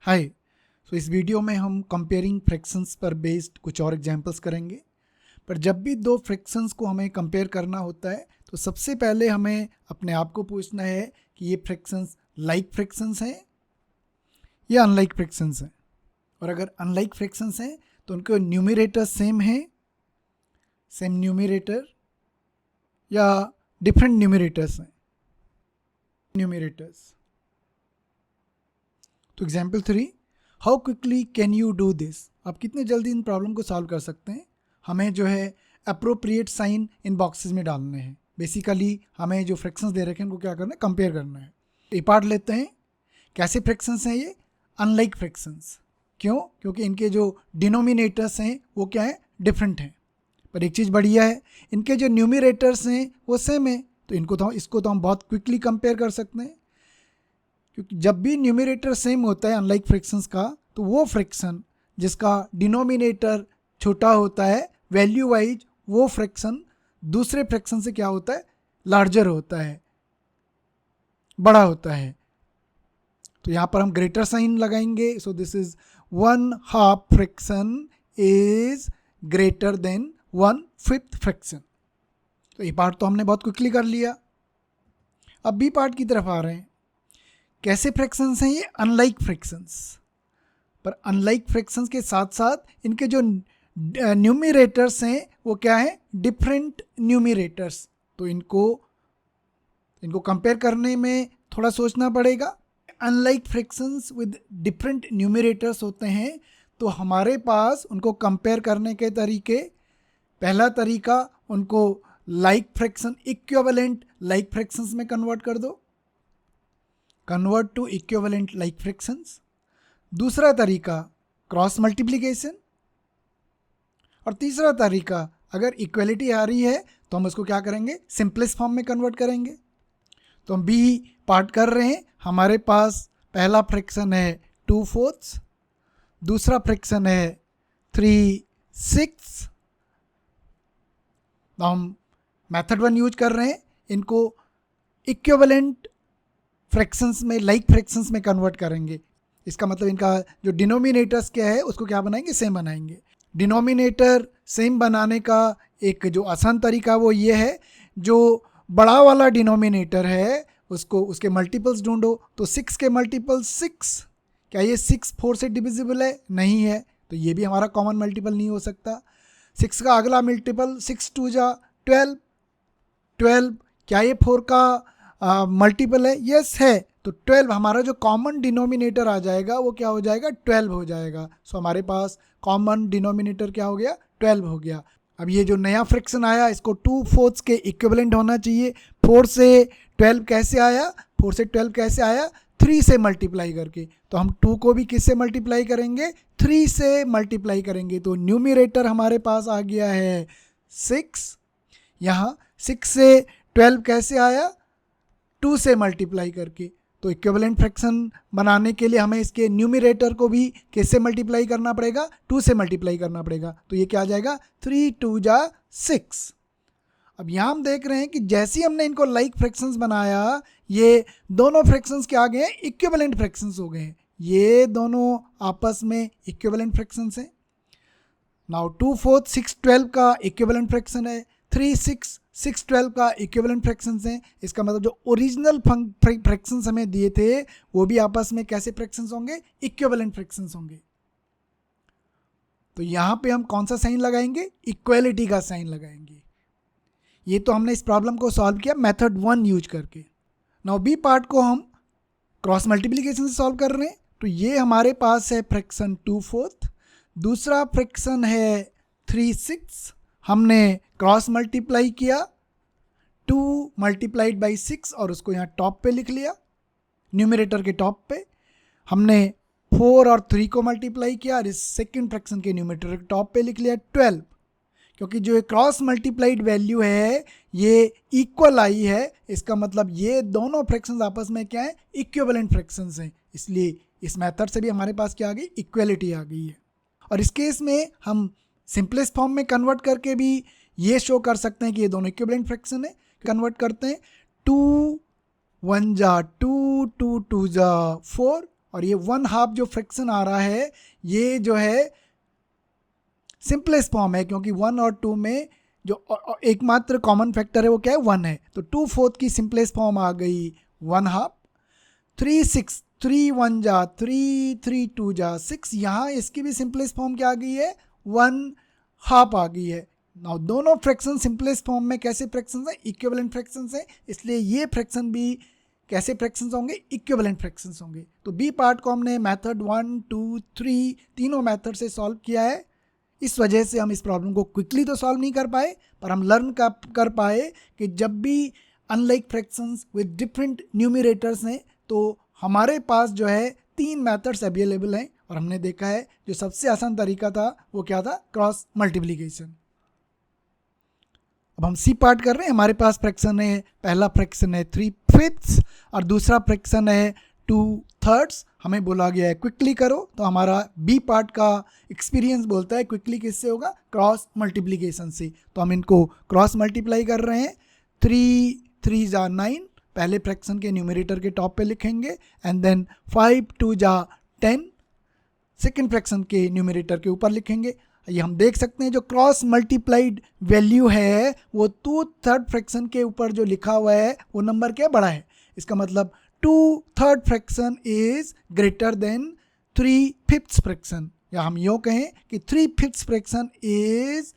हाय। इस वीडियो में हम कंपेयरिंग फ्रैक्शंस पर बेस्ड कुछ और एग्जांपल्स करेंगे। पर जब भी दो फ्रैक्शंस को हमें कंपेयर करना होता है तो सबसे पहले हमें अपने आप को पूछना है कि ये फ्रैक्शंस लाइक फ्रैक्शंस हैं या अनलाइक फ्रैक्शंस हैं। और अगर अनलाइक फ्रैक्शंस हैं तो उनके न्यूमरेटर सेम है, सेम न्यूमरेटर, या डिफरेंट न्यूमरेटर्स हैं न्यूमरेटर्स। तो example 3, how quickly can you do this. आप कितने जल्दी इन प्रॉब्लम को सॉल्व कर सकते हैं। हमें जो है अप्रोप्रिएट साइन इन बॉक्सेस में डालने हैं। बेसिकली हमें जो फ्रैक्शंस दे रखे हैं उनको क्या करना है, कंपेयर करना है। तो ये पार्ट लेते हैं। कैसे फ्रैक्शंस हैं ये? Unlike fractions. क्यों? क्योंकि इनके जो डिनोमिनेटर्स हैं वो क्या है, डिफरेंट हैं। पर एक चीज़ बढ़िया है, इनके जो न्यूमरेटर्स हैं वो सेम है। तो इसको तो हम बहुत क्विकली कंपेयर कर सकते हैं, क्योंकि जब भी न्यूमरेटर सेम होता है अनलाइक फ्रैक्शंस का, तो वो फ्रैक्शन जिसका डिनोमिनेटर छोटा होता है वैल्यू वाइज, वो फ्रैक्शन दूसरे फ्रैक्शन से क्या होता है, लार्जर होता है, बड़ा होता है। तो यहाँ पर हम ग्रेटर साइन लगाएंगे। So this is 1/2 fraction is greater than 1/5 fraction. तो ये पार्ट तो हमने बहुत क्विकली कर लिया। अब बी पार्ट की तरफ आ रहे हैं। कैसे फ्रैक्शंस हैं ये? Unlike fractions. पर अनलाइक फ्रैक्शंस के साथ साथ इनके जो न्यूमरेटर्स हैं वो क्या है, डिफरेंट न्यूमरेटर्स। तो इनको कंपेयर करने में थोड़ा सोचना पड़ेगा। Unlike fractions with different numerators होते हैं, तो हमारे पास उनको कंपेयर करने के तरीके, पहला तरीका उनको like fraction, equivalent like fractions में कन्वर्ट कर दो, convert to equivalent like fractions. दूसरा तरीका क्रॉस मल्टीप्लिकेशन। और तीसरा तरीका, अगर इक्वलिटी आ रही है तो हम उसको क्या करेंगे, सिंपलेस्ट फॉर्म में कन्वर्ट करेंगे। तो हम बी पार्ट कर रहे हैं। हमारे पास पहला फ्रैक्शन है 2/4, दूसरा फ्रैक्शन है 3/6। तो हम मेथड 1 यूज कर रहे हैं, इनको इक्विवेलेंट फ्रैक्शंस में, लाइक फ्रैक्शंस में कन्वर्ट करेंगे। इसका मतलब इनका जो डिनोमिनेटर्स क्या है उसको क्या बनाएंगे, सेम बनाएंगे। डिनोमिनेटर सेम बनाने का एक जो आसान तरीका वो ये है, जो बड़ा वाला डिनोमिनेटर है उसको, उसके मल्टीपल्स ढूंढो। तो 6 के मल्टीपल 6, क्या ये 6 4 से डिविजिबल है? नहीं है। तो ये भी हमारा कॉमन मल्टीपल नहीं हो सकता। 6 का अगला मल्टीपल 6 2 जा 12, 12, क्या ये 4 का मल्टीपल है? यस है। तो 12 हमारा जो कॉमन डिनोमिनेटर आ जाएगा वो क्या हो जाएगा, 12 हो जाएगा। सो हमारे पास कॉमन डिनोमिनेटर क्या हो गया, 12 हो गया। अब ये जो नया फ्रैक्शन आया इसको 2/4 के इक्विवेलेंट होना चाहिए। 4 से 12 कैसे आया, 4 से 12 कैसे आया, 3 से मल्टीप्लाई करके। तो हम 2 को भी किससे मल्टीप्लाई करेंगे, 3 से मल्टीप्लाई करेंगे। तो न्यूमरेटर हमारे पास आ गया है 6। यहाँ 6 से 12 कैसे आया, 2 से मल्टीप्लाई करके। तो इक्विवेलेंट फ्रैक्शन बनाने के लिए हमें इसके न्यूमरेटर को भी किससे मल्टीप्लाई करना पड़ेगा, 2 से मल्टीप्लाई करना पड़ेगा। तो ये क्या आ जाएगा, 3 2 जा 6। अब यहाँ हम देख रहे हैं कि जैसे ही हमने इनको लाइक फ्रैक्शंस बनाया, ये दोनों फ्रैक्शंस क्या आ गए हैं, इक्विवेलेंट फ्रैक्शंस हो गए हैं। ये दोनों आपस में इक्विवेलेंट फ्रैक्शंस हैं। नाउ 2/4 6/12 का इक्विवेलेंट फ्रैक्शन है, 3/6 6/12 का इक्विवेलेंट फ्रैक्शंस हैं। इसका मतलब जो ओरिजिनल फ्रैक्शंस हमें दिए थे वो भी आपस में कैसे फ्रैक्शंस होंगे, इक्विवेलेंट फ्रैक्शंस होंगे। तो यहाँ पे हम कौन सा साइन लगाएंगे, इक्वलिटी का साइन लगाएंगे। ये तो हमने इस प्रॉब्लम को सॉल्व किया मेथड 1 यूज करके। नाउ बी पार्ट को हम क्रॉस मल्टीप्लिकेशन से सॉल्व कर रहे हैं। तो ये हमारे पास है फ्रैक्शन 2/4, दूसरा फ्रैक्शन है 3/6। हमने क्रॉस मल्टीप्लाई किया, 2 मल्टीप्लाइड बाई 6 और उसको यहाँ टॉप पे लिख लिया, न्यूमरेटर के टॉप पे। हमने 4 और 3 को मल्टीप्लाई किया और इस सेकेंड फ्रैक्शन के न्यूमरेटर के टॉप पे लिख लिया 12। क्योंकि जो क्रॉस मल्टीप्लाइड वैल्यू है ये इक्वल आई है, इसका मतलब ये दोनों फ्रैक्शंस आपस में क्या है, इक्विवेलेंट फ्रैक्शंस हैं। इसलिए इस मेथड से भी हमारे पास क्या आ गई, इक्वलिटी आ गई है। और इस केस में हम सिंपलेस्ट फॉर्म में कन्वर्ट करके भी ये शो कर सकते हैं कि ये दोनों इक्विवेलेंट फ्रैक्शन है। कन्वर्ट करते हैं, 2 1 जा 2, 2 2 जा 4 और ये 1/2 जो फ्रैक्शन आ रहा है ये जो है सिंपलेस्ट फॉर्म है, क्योंकि 1 और 2 में जो एकमात्र कॉमन फैक्टर है वो क्या है, 1 है। तो 2/4 की सिंपलेस्ट फॉर्म आ गई 1/2। 3 6 3 1 जा 3 3 2 जा 6, यहाँ इसकी भी सिंपलेस्ट फॉर्म क्या आ गई है, 1/2 आ गई है। नाउ दोनों फ्रैक्शन सिंपलेस्ट फॉर्म में कैसे फ्रैक्शंस हैं, इक्विवेलेंट फ्रैक्शंस हैं, इसलिए ये फ्रैक्शन भी कैसे फ्रैक्शंस होंगे, इक्विवेलेंट फ्रैक्शंस होंगे। तो बी पार्ट को हमने मेथड 1 2 3 तीनों मेथड से सॉल्व किया है। इस वजह से हम इस प्रॉब्लम को क्विकली तो सॉल्व नहीं कर पाए, पर हम लर्न कर पाए कि जब भी unlike fractions with different numerators हैं तो हमारे पास जो है 3 मेथड्स अवेलेबल हैं। और हमने देखा है जो सबसे आसान तरीका था वो क्या था, क्रॉस मल्टीप्लिकेशन। अब हम सी पार्ट कर रहे हैं। हमारे पास फ्रैक्शन है, पहला फ्रैक्शन है 3/5 और दूसरा फ्रैक्शन है 2/3। हमें बोला गया है क्विकली करो, तो हमारा बी पार्ट का एक्सपीरियंस बोलता है क्विकली किससे होगा, क्रॉस मल्टीप्लिकेशन से। तो हम इनको क्रॉस मल्टीप्लाई कर रहे हैं। 3 3 जा 9 पहले फ्रैक्शन के न्यूमरेटर के टॉप पे लिखेंगे, एंड देन 5 2 जा 10 सेकेंड फ्रैक्शन के न्यूमरेटर के ऊपर लिखेंगे। ये हम देख सकते हैं जो क्रॉस मल्टीप्लाइड वैल्यू है वो 2/3 फ्रैक्शन के ऊपर जो लिखा हुआ है वो नंबर क्या बड़ा है। इसका मतलब 2/3 fraction is greater than 3/5 fraction, या हम यूँ कहें कि 3/5 fraction is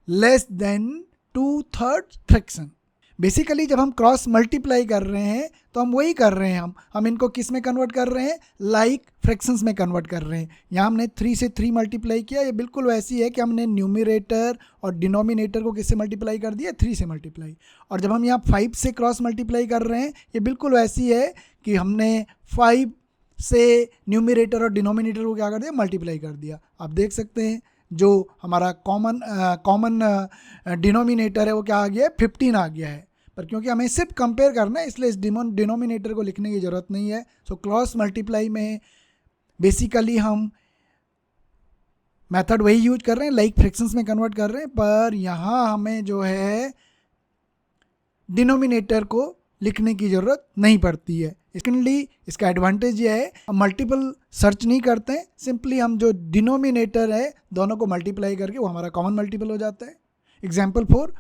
less than 2/3 fraction. Basically जब हम क्रॉस मल्टीप्लाई कर रहे हैं तो हम वही कर रहे हैं, हम इनको किस में कन्वर्ट कर रहे हैं, लाइक फ्रैक्शंस में कन्वर्ट कर रहे हैं। यहाँ हमने 3 से 3 मल्टीप्लाई किया, ये बिल्कुल वैसी है कि हमने न्यूमरेटर और डिनोमिनेटर को किससे मल्टीप्लाई कर दिया, 3 से मल्टीप्लाई। और जब हम यहाँ 5 से क्रॉस मल्टीप्लाई कर रहे हैं ये बिल्कुल वैसी है कि हमने 5 से न्यूमरेटर और डिनोमिनेटर को क्या कर दिया, मल्टीप्लाई कर दिया। आप देख सकते हैं जो हमारा कॉमन डिनोमिनेटर है वो क्या आ गया है, 15 आ गया है। पर क्योंकि हमें सिर्फ कंपेयर करना है इसलिए इस डिनोमिनेटर को लिखने की ज़रूरत नहीं है। सो क्रॉस मल्टीप्लाई में बेसिकली हम मेथड वही यूज कर रहे हैं, लाइक फ्रैक्शंस में कन्वर्ट कर रहे हैं, पर यहाँ हमें जो है डिनोमिनेटर को लिखने की ज़रूरत नहीं पड़ती है। इसके इसका एडवांटेज ये है हम मल्टीपल सर्च नहीं करते हैं, सिंपली हम जो डिनोमिनेटर है दोनों को मल्टीप्लाई करके वो हमारा कॉमन मल्टीपल हो जाता है। Example 4,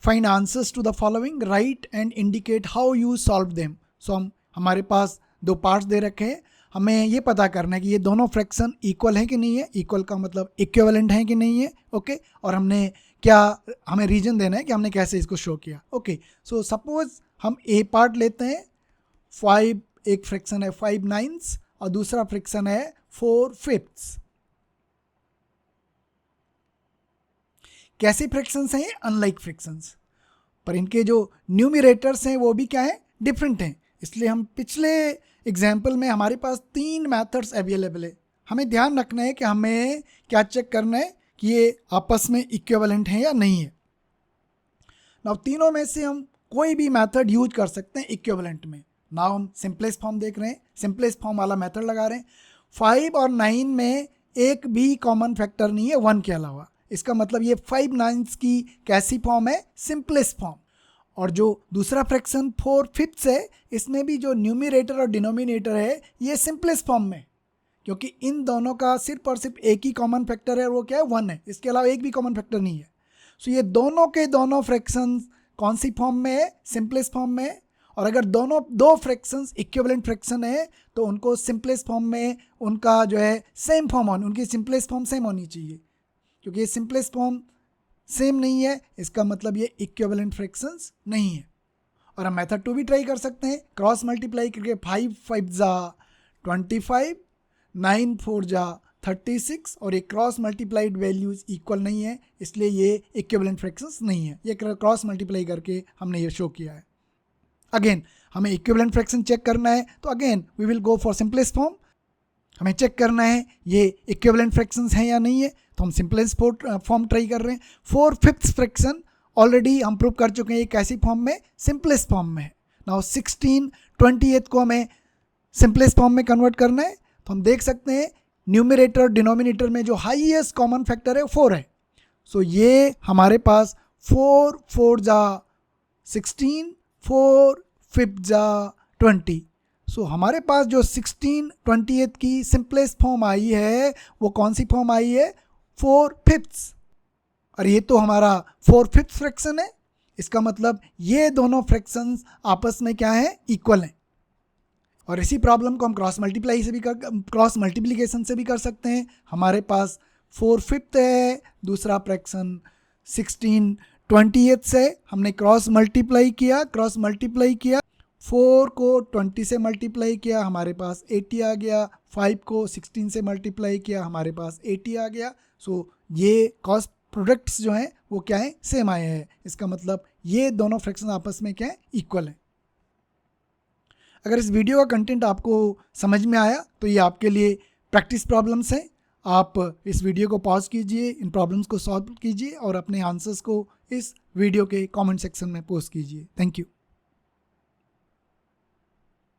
find answers to the following, write and indicate how you solve them. So हमारे पास 2 पार्ट्स दे रखे हैं, हमें ये पता करना है कि ये दोनों फ्रैक्शन इक्वल है कि नहीं है, इक्वल का मतलब इक्विवेलेंट है कि नहीं है, ओके। और हमें रीजन देना है कि हमने कैसे इसको शो किया, ओके। सो सपोज हम ए पार्ट लेते हैं, 5 एक फ्रैक्शन है 5/9 और दूसरा फ्रैक्शन है 4/5। कैसे फ्रैक्शंस हैं, अनलाइक फ्रैक्शंस, पर इनके जो न्यूमरेटर्स हैं वो भी क्या है, डिफरेंट हैं। इसलिए हम पिछले एग्जाम्पल में हमारे पास 3 मेथड्स अवेलेबल है। हमें ध्यान रखना है कि हमें क्या चेक करना है कि ये आपस में इक्विवेलेंट हैं या नहीं है। नाउ तीनों में से हम कोई भी मेथड यूज कर सकते हैं इक्विवेलेंट में। नाउ हम सिंपलेस्ट फॉर्म देख रहे हैं, सिंपलेस्ट फॉर्म वाला मेथड लगा रहे हैं। 5 और 9 में एक भी कॉमन फैक्टर नहीं है 1 के अलावा, इसका मतलब ये 5/9 की कैसी फॉर्म है, सिंपलेस्ट फॉर्म। और जो दूसरा फ्रैक्शन 4/5 है इसमें भी जो न्यूमरेटर और डिनोमिनेटर है ये सिंपलेस्ट फॉर्म में, क्योंकि इन दोनों का सिर्फ और सिर्फ एक ही कॉमन फैक्टर है और वो क्या है, 1 है। इसके अलावा एक भी कॉमन फैक्टर नहीं है। सो ये दोनों के दोनों फ्रैक्शंस कौन सी फॉर्म में है, सिंपलेस्ट फॉर्म में है। और अगर दो फ्रैक्शंस इक्विवेलेंट फ्रैक्शन है तो उनको सिंपलेस्ट फॉर्म में उनका जो है सेम फॉर्म उनकी सिंपलेस्ट फॉर्म सेम होनी चाहिए। क्योंकि ये सिंपलेस्ट फॉर्म सेम नहीं है इसका मतलब ये इक्विवेलेंट फ्रैक्शंस नहीं है। और हम मेथड 2 भी ट्राई कर सकते हैं, क्रॉस मल्टीप्लाई करके 5 5 जा 25, 9 4 जा 36, और ये क्रॉस मल्टीप्लाइड वैल्यूज इक्वल नहीं है इसलिए ये इक्विवेलेंट फ्रैक्शंस नहीं है। ये क्रॉस मल्टीप्लाई करके हमने ये शो किया है। अगेन हमें इक्विवेलेंट फ्रैक्शन चेक करना है तो again we will go for simplest form. हमें चेक करना है ये इक्विवेलेंट फ्रैक्शंस हैं या नहीं है, तो हम सिंपलेस्ट फॉर्म ट्राई कर रहे हैं। 4/5 फ्रैक्शन ऑलरेडी हम प्रूव कर चुके हैं ये कैसी फॉर्म में, सिंपलेस्ट फॉर्म में है। नाउ 16/28 को हमें सिंपलेस्ट फॉर्म में कन्वर्ट करना है। तो हम देख सकते हैं न्यूमरेटर डिनोमिनेटर में जो हाईएस्ट कॉमन फैक्टर है 4 है। सो ये हमारे पास 4 4 जा 16, 4 5 जा 20। सो हमारे पास जो 16/28 की सिंपलेस्ट फॉर्म आई है वो कौन सी फॉर्म आई है, 4/5। और ये तो हमारा 4/5 फ्रैक्शन है। इसका मतलब ये दोनों फ्रैक्शंस आपस में क्या है, इक्वल हैं। और इसी प्रॉब्लम को हम क्रॉस मल्टीप्लिकेशन से भी कर सकते हैं। हमारे पास 4/5 है, दूसरा फ्रैक्शन 16/28 से हमने क्रॉस मल्टीप्लाई किया 4 को 20 से मल्टीप्लाई किया, हमारे पास 80 आ गया। 5 को 16 से मल्टीप्लाई किया, हमारे पास 80 आ गया। सो ये कॉस्ट प्रोडक्ट्स जो हैं वो क्या है, सेम आए हैं। इसका मतलब ये दोनों फ्रैक्शन आपस में क्या है, इक्वल है। अगर इस वीडियो का कंटेंट आपको समझ में आया तो ये आपके लिए प्रैक्टिस प्रॉब्लम्स हैं। आप इस वीडियो को पॉज कीजिए, इन प्रॉब्लम्स को सॉल्व कीजिए और अपने आंसर्स को इस वीडियो के कमेंट सेक्शन में पोस्ट कीजिए। Thank you.